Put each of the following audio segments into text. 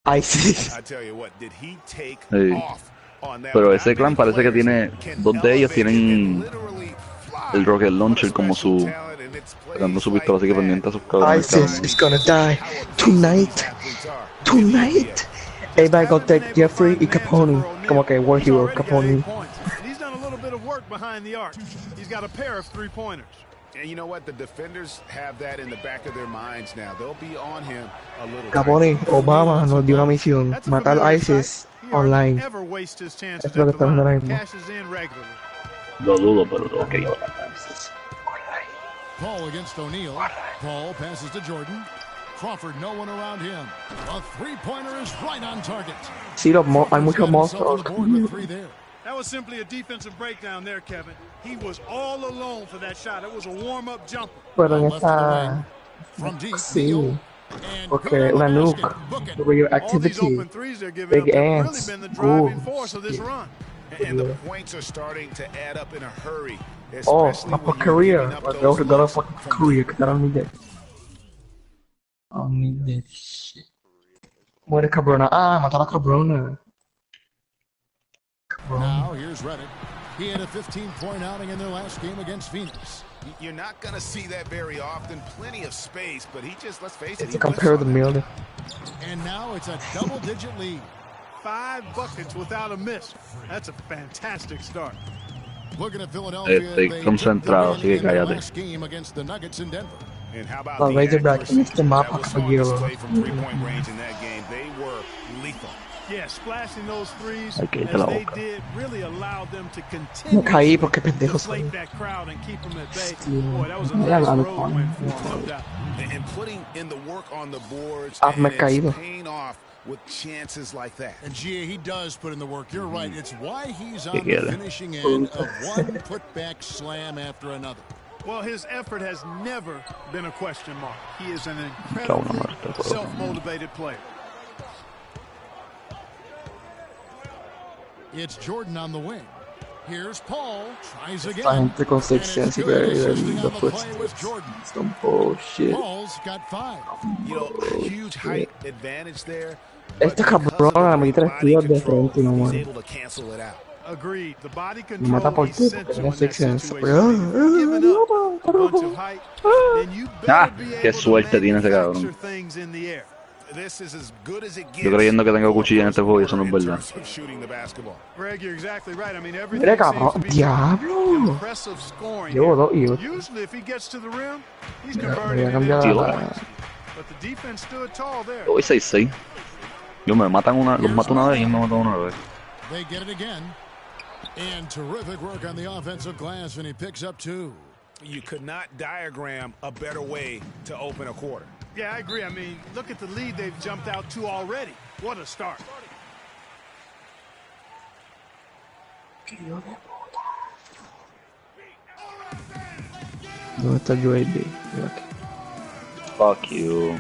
ISIS. Sí. Pero ese clan parece que tiene, dos de ellos tienen el Rocket Launcher como su, sacando su pistola, así que pendiente a sus cabrones. ISIS is gonna die tonight. Tonight. Everybody go take Jeffrey y Capone. Como que War Hero Capone. He's done a little bit of work behind the arc. He's got a pair of three-pointers. And you know what? The defenders have that in the back of their minds now. They'll be on him a little. Capone, Obama nos dio una misión, matar a ISIS online. Esto es lo que estamos viendo ahora mismo. Lo dudo, pero ok, ahora. Paul against O'Neal. Paul passes to Jordan. Crawford, no one around him. A three-pointer is right on target. Sí, hay muchos monstruos. That was simply a defensive breakdown there, Kevin. He was all alone for that shot. It was a warm-up jumper. Pero en esta... Sí. Porque una nuke, real activity, big ants, ooh. And the points are starting to add up in a hurry. Oh, My Carreer. Go to go to fucking Carreer, because I don't need that. I don't need that shit. Muere Cabrona. Ah, matar a Cabrona. Now, here's Reddick. He had a 15-point outing in their last game against Phoenix. You're not going to see that very often. Plenty of space, but he just, let's face it. It's a compare the meal. And now it's a double-digit lead. 5 buckets without a miss. That's a fantastic start. Looking at Philadelphia, Estoy concentrado, así que cállate. last game against the Nuggets in Denver. And how about the Razorback en este mapa fallero. They were lethal. Yeah, splashing those threes Okay, as they did really allowed them to continue Me caí porque pendejo soy. deflate that crowd and keep them at bay. Boy, that was a nice road win for them, no doubt. And putting in the work on the boards Me and caído. paying off with chances like that. And GA, he does put in the work. You're right. It's why he's on the finishing end of one putback slam after another. Well, his effort has never been a question mark. He is an incredibly self-motivated player. It's Jordan on the wing. Here's Paul. Tries again. Gente con sexy the footsteps. Some bullshit. Paul's got 5. You know, huge height advantage there. Esta cabrona me 3 tiros de frente y no muere. Agreed. The body Me control mata por is ti porque tengo essential in sexy. giving up a bunch of height, then you better be Qué able suerte to tiene ese cabrón. manufacture things in the air. This is as good as it gets. Yo creyendo que tengo cuchilla en este juego y eso no es verdad. Greg, you're exactly right. I mean, Mira everything cabrón, seems to be diablo. impressive scoring. Llevo 2 y 8. Usually if he gets to the rim, he's Voy converting a it cambiar into la... points. But the defense stood tall there. Yo voy 6-6. Yo me matan los mato una vez y me matan una vez. They get it again. And terrific work on the offensive glass, and he picks up 2. You could not diagram a better way to open a quarter. Yeah, I agree. I mean, look at the lead they've jumped out to already. What a start. ¿Dónde está UAB? Fuck you.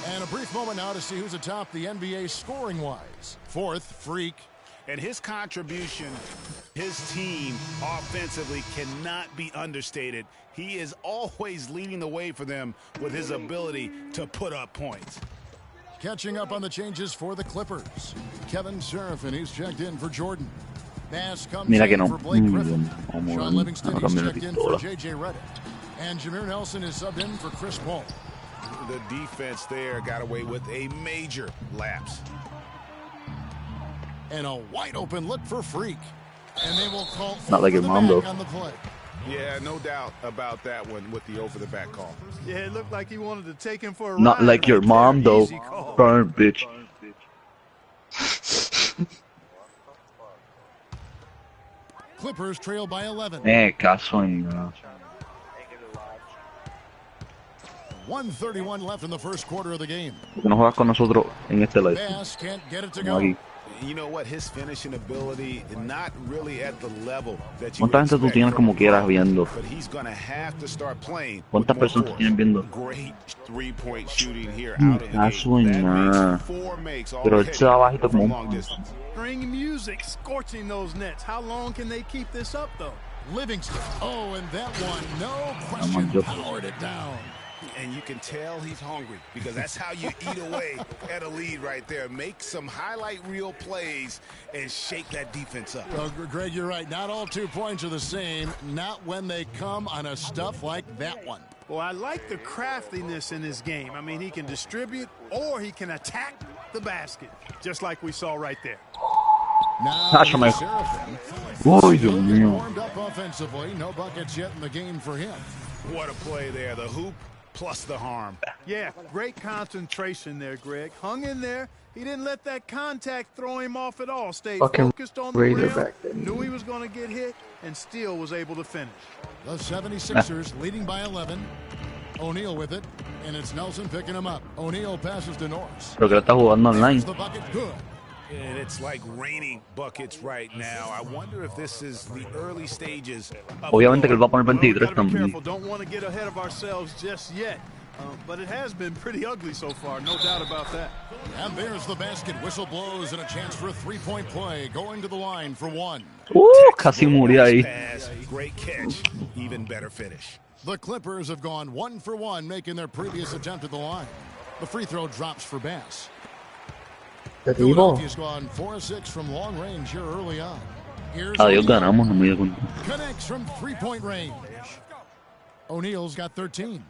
And a brief moment now to see who's atop the NBA scoring-wise. 4th, Freak. And his contribution, his team offensively cannot be understated. He is always leading the way for them with his ability to put up points. Catching up on the changes for the Clippers. Kevin Seraphin, he's checked in for Jordan. Bass comes in for Blake Griffin. Sean Livingston, he's checked in for J.J. Redick. And Jameer Nelson is subbed in for Chris Paul. The defense there got away with a major lapse. And a wide-open look for Freak. And they will call Not like your mom, though. on the play. Yeah, no doubt about that one with the over-the-back call. Yeah, it looked like he wanted to take him for a Not ride. like your mom, though. Burn, bitch. Clippers trail by 11. Caso en... 1:31 left in the first quarter of the game. ¿Por qué no juegas con nosotros en este live? Bass can't get it to No, go. aquí. You know what? His finishing ability not really at the level that you ¿Cuánta gente tú tienes como quieras viendo? But he's going to have to start playing. ¿Cuántas personas tú tienes viendo? Great three-point shooting here out of the Caso en nada. Pero él se va bajito como un... String music scorching those nets. How long can they keep this up though? Livingston. Oh, and that one, no question, powered it down. And you can tell he's hungry because that's how you eat away at a lead right there. Make some highlight reel plays and shake that defense up. Well, Greg, you're right. Not all 2 points are the same. Not when they come on a stuff like that one. Well, I like the craftiness in his game. I mean, he can distribute or he can attack the basket, just like we saw right there. Now, Serafin. Warmed up offensively. No buckets yet in the game for him. What a play there. The hoop plus the harm. Yeah, great concentration there, Greg. Hung in there. He didn't let that contact throw him off at all. Stayed focused on the rim, knew he was going to get hit, and still was able to finish. The 76ers leading by 11. O'Neal with it, and it's Nelson picking him up. O'Neal passes to Norris. Creo que lo está jugando online. The bucket good. And it's like raining buckets right now. I wonder if this is the early stages. Obviamente que él va a poner 23 también. Don't want to get ahead of ourselves just yet. But it has been pretty ugly so far, no doubt about that. And there's the basket. Whistle blows and a chance for a three-point play. Going to the line for one. Casi murió ahí. Great catch. Even better finish. The Clippers have gone 1 for 1, making their previous attempt at the line. The free throw drops for Bass. Philadelphia's gone 4-6 from long range here early on. Adiós, ganamos, no me dio cuenta. Connects from three-point range. O'Neal's got 13.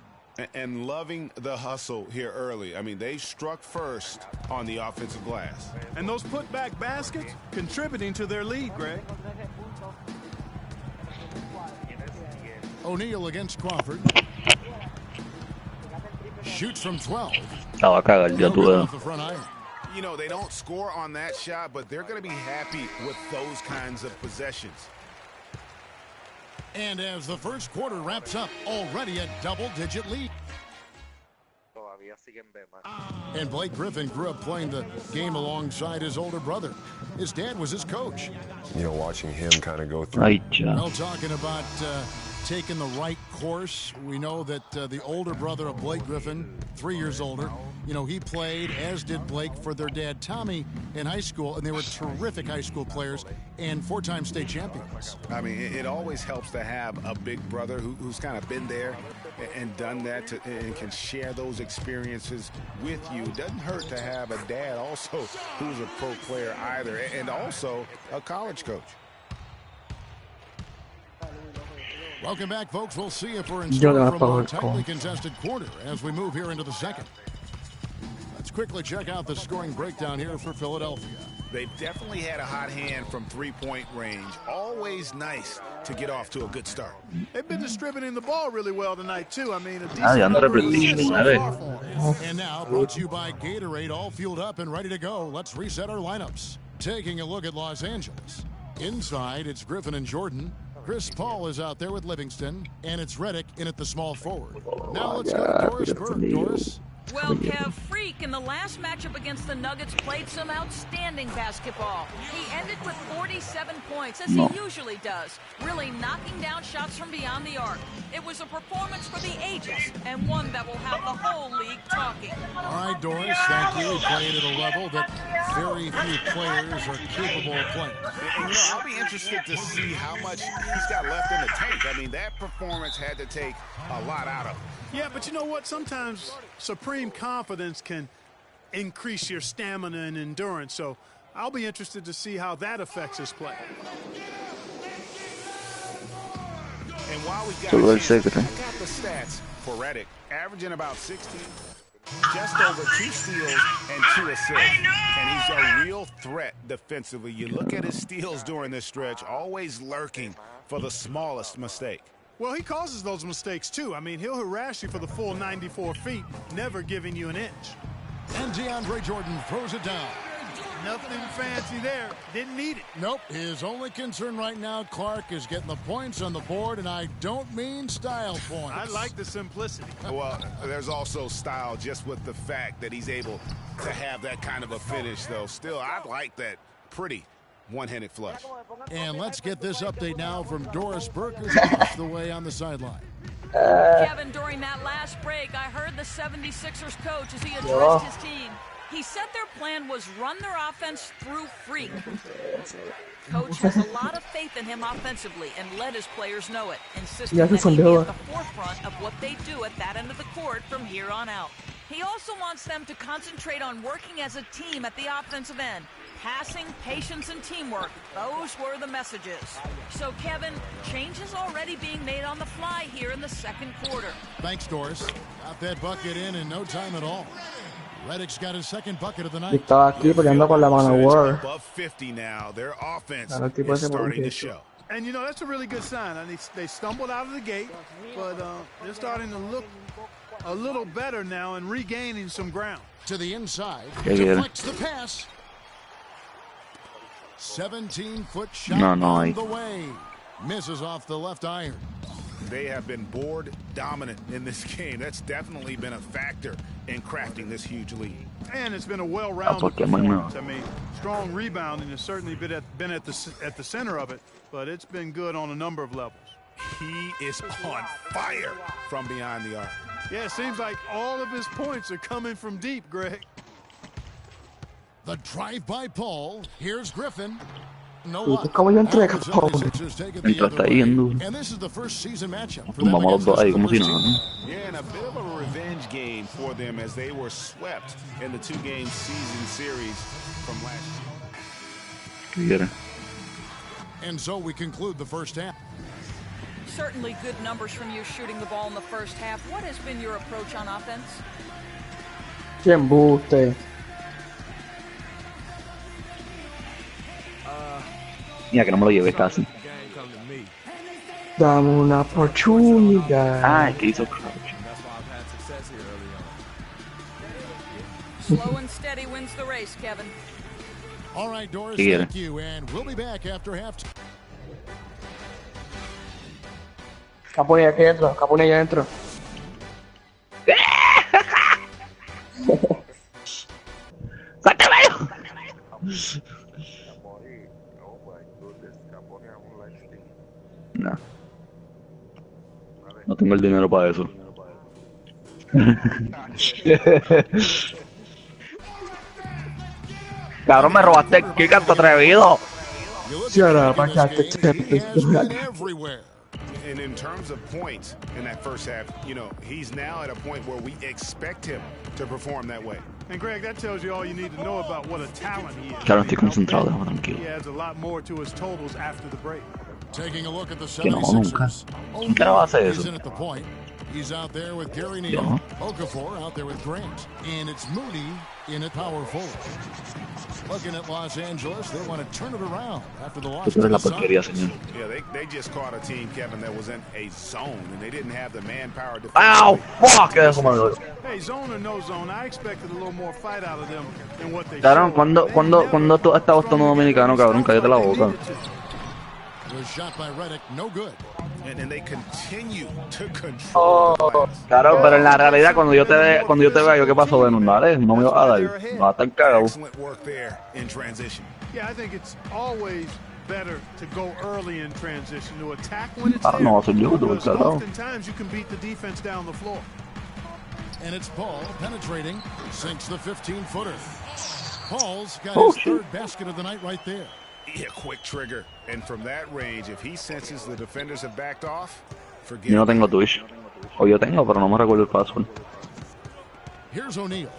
And loving the hustle here early. I mean, they struck first on the offensive glass. And those putback baskets contributing to their lead, Greg. O'Neal against Crawford. Shoots from 12. La va a cagar, ya tú ves. You know, they don't score on that shot, but they're going to be happy with those kinds of possessions. And as the first quarter wraps up, already a double-digit lead. And Blake Griffin grew up playing the game alongside his older brother. His dad was his coach. You know, watching him kind of go through. Well, talking about taking the right course, we know that the older brother of Blake Griffin, 3 years older, you know, he played, as did Blake, for their dad, Tommy, in high school, and they were terrific high school players and 4-time state champions. I mean, it always helps to have a big brother who's kind of been there and done that and can share those experiences with you. It doesn't hurt to have a dad also who's a pro player either, and also a college coach. Welcome back, folks. We'll see if we're in store for a tightly contested quarter as we move here into the second. Let's quickly check out the scoring breakdown here for Philadelphia. They've definitely had a hot hand from three-point range. Always nice to get off to a good start. They've been distributing the ball really well tonight, too. I mean, a decent And now, brought to you by Gatorade, all fueled up and ready to go. Let's reset our lineups. Taking a look at Los Angeles. Inside, it's Griffin and Jordan. Chris Paul is out there with Livingston, and it's Redick in at the small forward. Now let's go to Doris Burke. Doris. Well, Kev, Freak in the last matchup against the Nuggets played some outstanding basketball. He ended with 47 points, as he usually does, really knocking down shots from beyond the arc. It was a performance for the ages, and one that will have the whole league talking. All right, Doris, thank you. He played at a level that very few players are capable of playing. And, you know, I'll be interested to see how much he's got left in the tank. I mean, that performance had to take a lot out of him. Yeah, but you know what? Sometimes supreme confidence can increase your stamina and endurance. So I'll be interested to see how that affects his play. And while we got I got the stats for Redick, averaging about 16, just over 2 steals and 2 assists. And he's a real threat defensively. You look at his steals during this stretch, always lurking for the smallest mistake. Well, he causes those mistakes, too. I mean, he'll harass you for the full 94 feet, never giving you an inch. And DeAndre Jordan throws it down. Nothing fancy there. Didn't need it. Nope. His only concern right now, Clark, is getting the points on the board, and I don't mean style points. I like the simplicity. Well, there's also style just with the fact that he's able to have that kind of a finish, though. Still, I like that pretty one-handed flush. And let's get this update now from Doris Burke, who's off the way on the sideline. Kevin, during that last break, I heard the 76ers coach as he addressed his team. He said their plan was run their offense through Freak. Coach has a lot of faith in him offensively and let his players know it, insisting that he be at the forefront of what they do at that end of the court from here on out. He also wants them to concentrate on working as a team at the offensive end. Passing, patience, and teamwork. Those were the messages. So, Kevin, change is already being made on the fly here in the second quarter. Thanks, Doris. Got that bucket in no time at all. Reddick's got his second bucket of the night. Estaba aquí peleando con la mano Ward. Above 50 now. Their offense is starting to show. And, you know, that's a really good sign. They stumbled out of the gate, but they're starting to look a little better now and regaining some ground. To the inside. Deflects the pass. 17-foot shot on the way. Misses off the left iron. They have been board dominant in this game. That's definitely been a factor in crafting this huge lead. And it's been a well-rounded performance. I mean, strong rebounding has certainly been at the center of it, but it's been good on a number of levels. He is on fire from behind the arc. Yeah, it seems like all of his points are coming from deep, Greg. The drive by Paul. Here's Griffin. No ¿Cómo yo entré, Paul? Entraste ahí en duda. Tumbamos los dos ahí como si nada. Yeah, and a bit of a revenge game for them as they were swept in the two-game season series from last year. And so we conclude the first half. Certainly good numbers from you shooting the ball in the first half. What has been your approach on offense? ¡Qué embuste! Mira que no me lo llevé casi. Dame una oportunidad. Ah, es que hizo crouch. Slow and steady wins the race, Kevin. All right, Doris, thank you, and we'll be back after halftime. Capone aquí adentro, Capone allá adentro. ¡Sácamelo! No. No tengo el dinero para eso. Cabrón, me robaste el kick, hasta atrevido. And in terms of points in that first half, you know, he's now at a point where we expect him to perform that way. And Greg, that tells you all you need to know about what a talent he is. Claro, estoy concentrado, tranquilo. He adds a lot more to his totals after the break. Taking a look at the Que no, nunca. Nunca va a hacer eso. He's out there with Gary Neal, Okafor out there with Grant, and it's Moody in at power forward. Looking at Los Angeles, they want to turn it around after the loss. Yeah, they just caught a team, Kevin, that was in a zone, and they didn't have the manpower to. Ow! Fuck! Eso me duele. Hey, zone or no zone, I expected a little more fight out of them than what they. Cabrón, cuando tú estás bostando dominicano, cabrón, cállate la boca. Shot by Reddick, no good. And they continue to control. Claro, pero en la realidad cuando yo te vea yo qué pasó de dale, no me vas a dar, va a estar cagado. Excellent work there in transition. Yeah, I think it's always better to go early in transition to attack when it's there. No, because oftentimes you can beat the defense down the floor. And it's Paul penetrating, sinks the 15-footer. Paul's got his third basket of the night right there. Yeah, quick trigger. And from that range, if he senses the defenders have backed off, forget. Yo no tengo Twitch. O yo tengo, pero no me recuerdo el password. Here's O'Neal.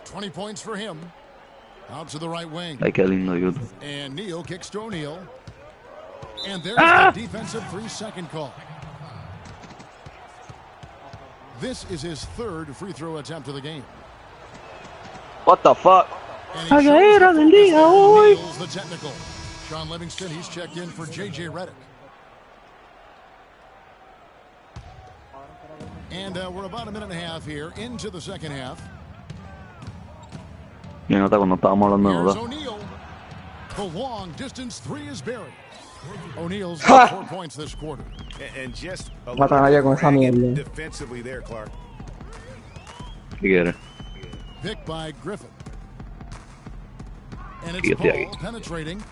20 points for him. Out to the right wing. Ay, qué lindo, dude. And Neal kicks to O'Neal. And there's the defensive 3-second call. This is his third free throw attempt of the game. What the fuck? And he nails the technical. Sean Livingston, he's checked in for J.J. Reddick. And we're about a minute and a half here into the second half. Yo no cuando estábamos hablando de Here's O'Neal. The long distance three is buried. O'Neal's got 4 points this quarter. And just a little defensively there, Clark. You get it. Picked by Griffin. And it's Paul penetrating.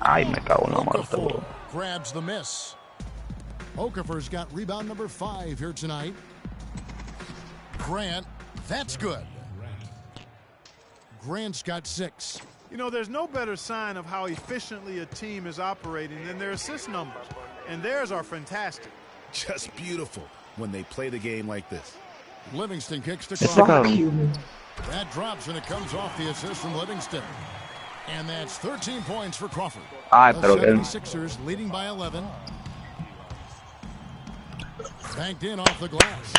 Ay, me cago en la madre este juego. Grabs the miss. Okafor's got rebound number 5 here tonight. Grant, that's good. Grant's got 6. You know, there's no better sign of how efficiently a team is operating than their assist numbers. And theirs are fantastic. Just beautiful when they play the game like this. Livingston kicks to Crawford. That drops and it comes off the assist from Livingston. And that's 13 points for Crawford. The 76ers leading by 11. Banked in off the glass.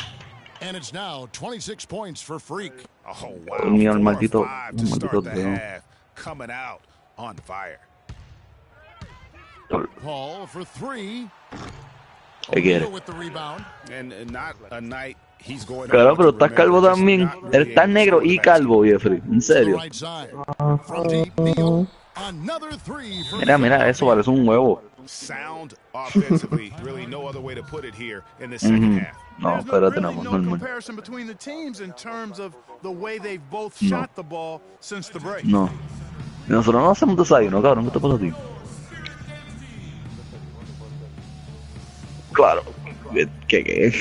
And it's now 26 points for Freak. Oh, wow. 4 or 5 to start the half. Coming out on fire. Paul for 3. With the rebound. And not a night he's going. Claro, pero estás calvo también. Él está negro y calvo, Jeffrey. En serio. Mira, eso parece un huevo. Sound offensively, really no other way to put it here in the second half. No, espérate, no comparison between the teams in terms of the way they've both shot the ball since the break. No. Nosotros no hacemos desayuno, cabrón. ¿Qué te pasa a ti? Claro. ¿Qué?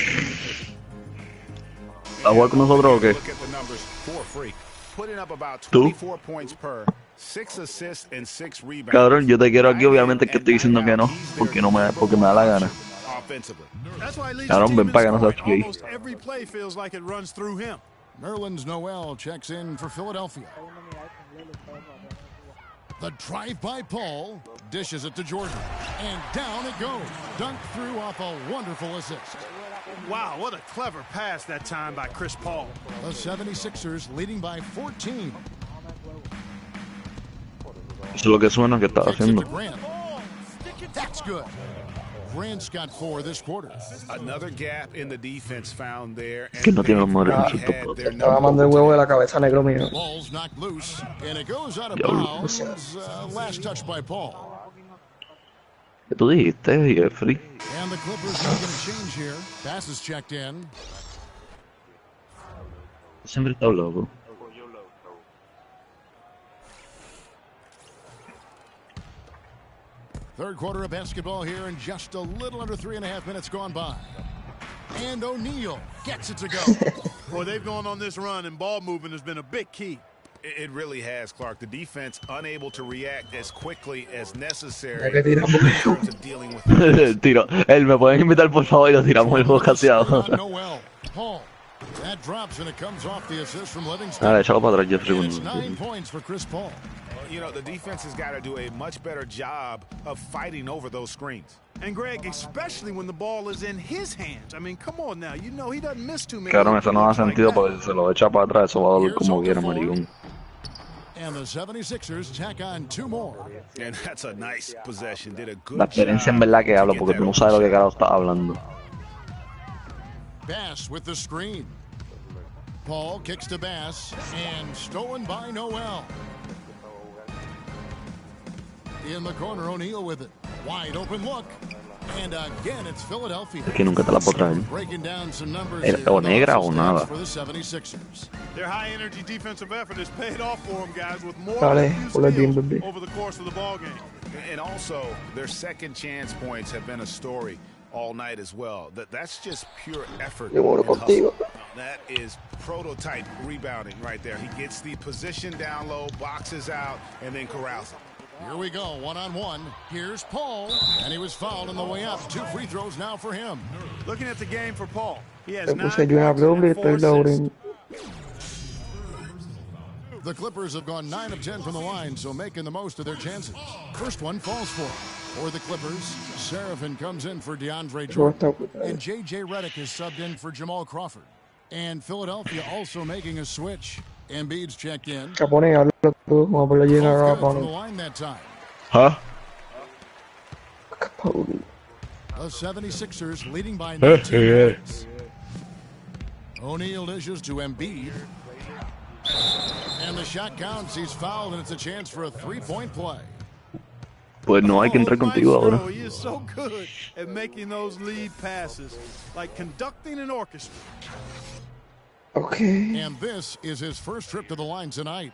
¿A jugar con nosotros o qué? ¿Tú? Cabrón, yo te quiero aquí, obviamente que estoy diciendo que no, porque me da la gana. Cabrón, ven para que no seas gay. Nerlens Noel checks in for Philadelphia. The drive by Paul, dishes it to Jordan, and down it goes. Dunked through off a wonderful assist. Wow, what a clever pass that time by Chris Paul. The 76ers leading by 14. Eso es lo que suena que estaba haciendo. That's good. Grant's got 4 this quarter. Another gap in the defense found there. Que no tiene los madres. Estaba mandando el huevo de la cabeza negro mío. Ball's knocked loose, and it goes out of bounds. Last touch by Paul. ¿Qué tú dijiste, Jeffrey? And the Clippers not going to change here. Pass is checked in. Siempre está loco. Third quarter of basketball here, and just a little under 3.5 minutes gone by. And O'Neal gets it to go. Boy, they've gone on this run, and ball movement has been a big key. It really has, Clark. The defense unable to react as quickly as necessary. Tiro. Él, ¿me pueden invitar, por favor? Y lo tiramos el juego caseado. That drops and it comes off the assist from Livingston. Dale, échalo para atrás, Jeffrey. It's 9 points for Chris Paul. You know, the defense has got to do a much better job of fighting over those screens. And Greg, especially when the ball is in his hands. I mean, come on now. You know he doesn't miss too many. Claro, eso no hace sentido porque si se lo echa para atrás, eso va a doler como quiera, maricón. And the 76ers tack on 2 more. And that's a nice possession. Did a good La experiencia en verdad que hablo porque tú no sabes lo que carajo estás hablando. Bass with the screen. Paul kicks to Bass and stolen by Noel. In the corner, O'Neal with it. Wide open look. And again, it's Philadelphia. Es que nunca te la puedo traer. Breaking down some numbers o negra o nada. For the 76ers. Their high-energy defensive effort has paid off for them, guys, with more over the course of the ball game. And also, their second chance points have been a story all night as well. That's just pure effort. That is prototype rebounding right there. He gets the position down low, boxes out, and then corrals it. Here we go, one-on-one. Here's Paul, and he was fouled on the way up. 2 free throws now for him. Looking at the game for Paul. He has 9 points and 4 assists. The Clippers have gone 9 of 10 from the line, so making the most of their chances. First one falls for the Clippers. Seraphin comes in for DeAndre Jordan, and J.J. Redick is subbed in for Jamal Crawford. And Philadelphia also making a switch. Embiid's checked in. From the line that time. Huh? The 76ers leading by 19 points. O'Neal dishes to Embiid. And the shot counts. He's fouled, and it's a chance for a 3-point play. Pues no hay que entrar contigo ahora. He is so good at making those lead passes, like conducting an orchestra. Okay. And this is his first trip to the line tonight.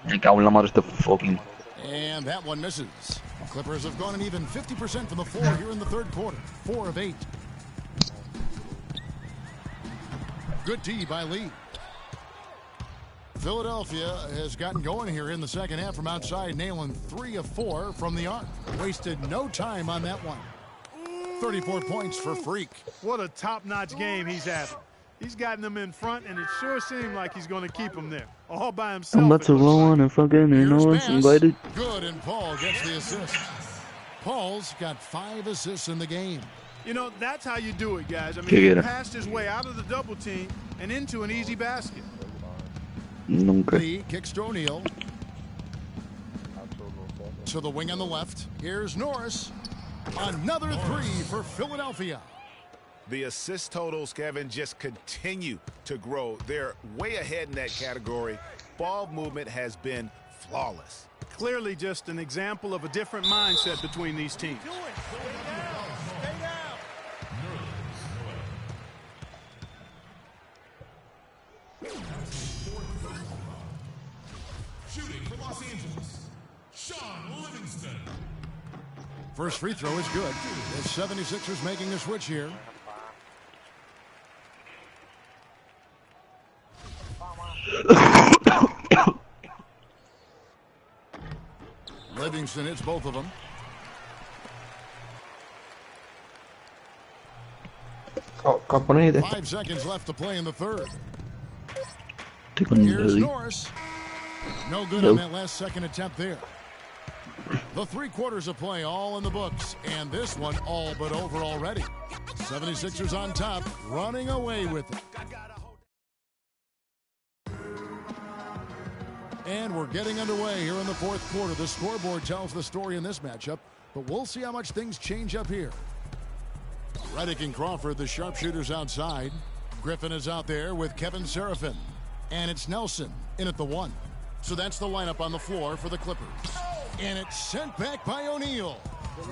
Me cago en la madre este fucking. And that one misses. Clippers have gone an even 50% from the floor here in the third quarter. 4 of 8. Good D by Lee. Philadelphia has gotten going here in the second half from outside, nailing 3 of 4 from the arc. Wasted no time on that one. 34 points for Freak. What a top-notch game he's having. He's gotten them in front, and it sure seemed like he's going to keep them there. All by himself. I'm about to roll on and fucking invited. Good, and Paul gets the assist. Paul's got 5 assists in the game. You know, that's how you do it, guys. I mean, he passed his way out of the double team and into an easy basket. Lee kicks to O'Neal. To the wing on the left. Here's Norris. Another 3 for Philadelphia. The assist totals, Kevin, just continue to grow. They're way ahead in that category. Ball movement has been flawless. Clearly just an example of a different mindset between these teams. Shooting for Los Angeles, Sean Livingston. First free throw is good. The 76ers making a switch here. Livingston hits both of them. Oh, 5 seconds left to play in the third. Here's Norris. No good on that last second attempt there. The 3 quarters of play all in the books, and this one all but over already. 76ers on top, running away with it. And we're getting underway here in the fourth quarter. The scoreboard tells the story in this matchup, but we'll see how much things change up here. Redick and Crawford, the sharpshooters outside. Griffin is out there with Kevin Seraphin. And it's Nelson in at the 1. So that's the lineup on the floor for the Clippers. And it's sent back by O'Neal.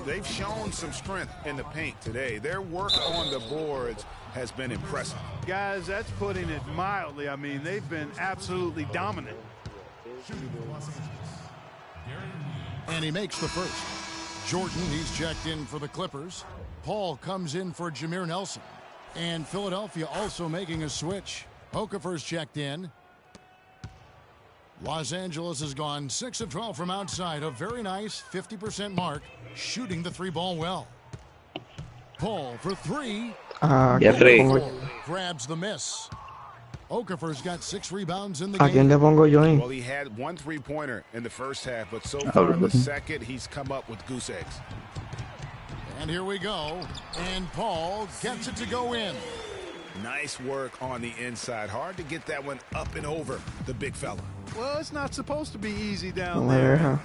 They've shown some strength in the paint today. Their work on the boards has been impressive. Guys, that's putting it mildly. I mean, they've been absolutely dominant. And he makes the first. Jordan, he's checked in for the Clippers. Paul comes in for Jameer Nelson. And Philadelphia also making a switch. Okafor's checked in. Los Angeles has gone 6 of 12 from outside. A very nice 50% mark. Shooting the 3-ball well. Paul for 3. Grabs the miss. Okafor's got 6 rebounds in the game. Well, he had 1 3-pointer in the first half, but so far in the second, he's come up with goose eggs. And here we go. And Paul gets it to go in. Nice work on the inside. Hard to get that one up and over the big fella. Well, it's not supposed to be easy down there.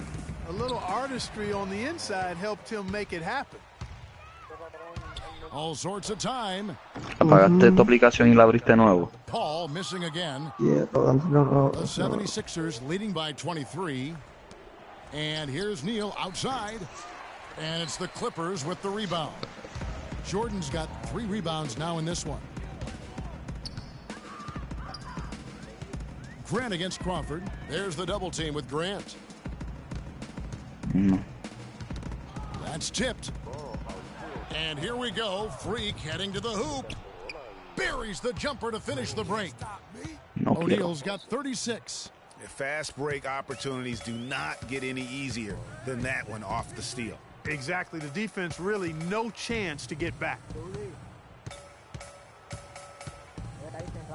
A little artistry on the inside helped him make it happen. All sorts of time. Apagaste tu aplicación y la abriste de nuevo. Paul missing again. Yeah, the 76ers leading by 23. And here's Neal outside. And it's the Clippers with the rebound. Jordan's got 3 rebounds now in this one. Grant against Crawford. There's the double team with Grant. That's tipped. And here we go. Freak heading to the hoop. Buries the jumper to finish the break. O'Neal's got 36. Fast break opportunities do not get any easier than that one off the steal. Exactly. The defense really no chance to get back.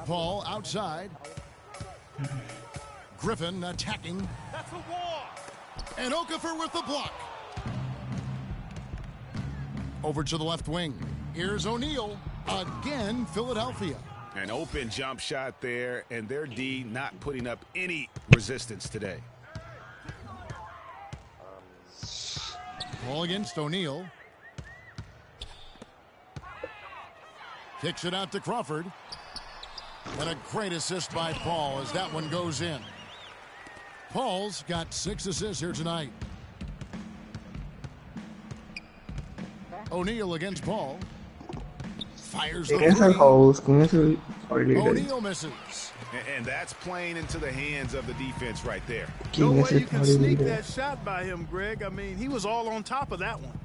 Paul outside. Griffin attacking. That's a wall. And Okafor with the block. Over to the left wing. Here's O'Neal. Again, Philadelphia. An open jump shot there, and their D not putting up any resistance today. Ball against O'Neal. Kicks it out to Crawford. And a great assist by Paul as that one goes in. Paul's got 6 assists here tonight. O'Neal against Paul. Fires the three. O'Neal misses. And that's playing into the hands of the defense right there. No way you can sneak that shot by him, Greg. I mean, he was all on top of that one.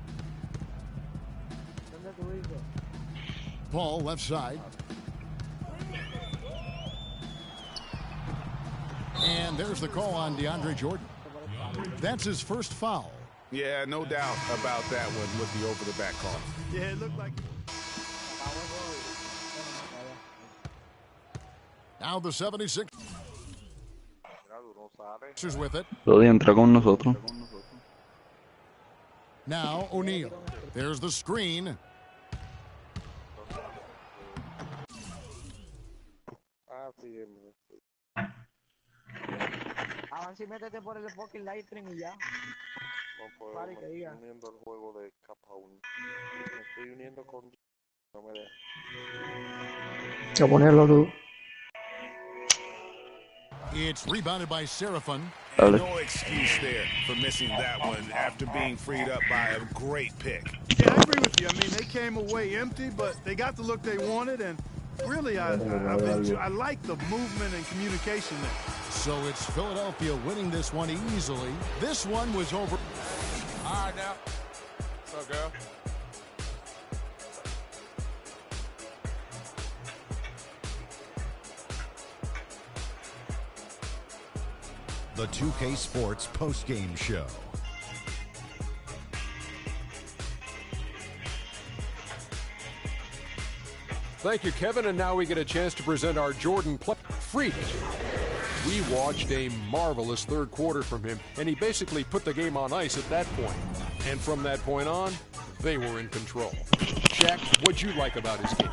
Paul left side. And there's the call on DeAndre Jordan. That's his first foul. Yeah, no doubt about that one with the over-the-back call. Yeah, it looked like... Now the 76ers with it. Todavía entra con nosotros. Now O'Neal. There's the screen. Métete por el fucking live stream y ya. No puedo, me estoy uniendo al juego de capa 1. Me estoy uniendo con... No me deja. A ponerlo tú. It's rebounded by Seraphin. And no excuse there for missing that one after being freed up by a great pick. Yeah, I agree with you. I mean, they came away empty, but they got the look they wanted, and really, I like the movement and communication there. So it's Philadelphia winning this one easily. This one was over. All right, now. What's up, girl? The 2K Sports postgame show. Thank you, Kevin. And now we get a chance to present our Jordan Freak. We watched a marvelous third quarter from him, and he basically put the game on ice at that point. And from that point on, they were in control. Shaq, what'd you like about his game?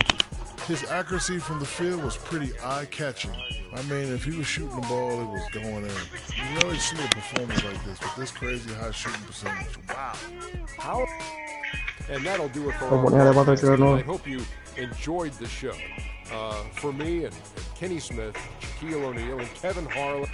His accuracy from the field was pretty eye-catching. I mean, if he was shooting the ball, it was going in. You rarely see a performance like this with this crazy high shooting percentage. Wow. How? And that'll do it for our I hope you enjoyed the show. For me and Kenny Smith, Shaquille O'Neal, and Kevin Harlan.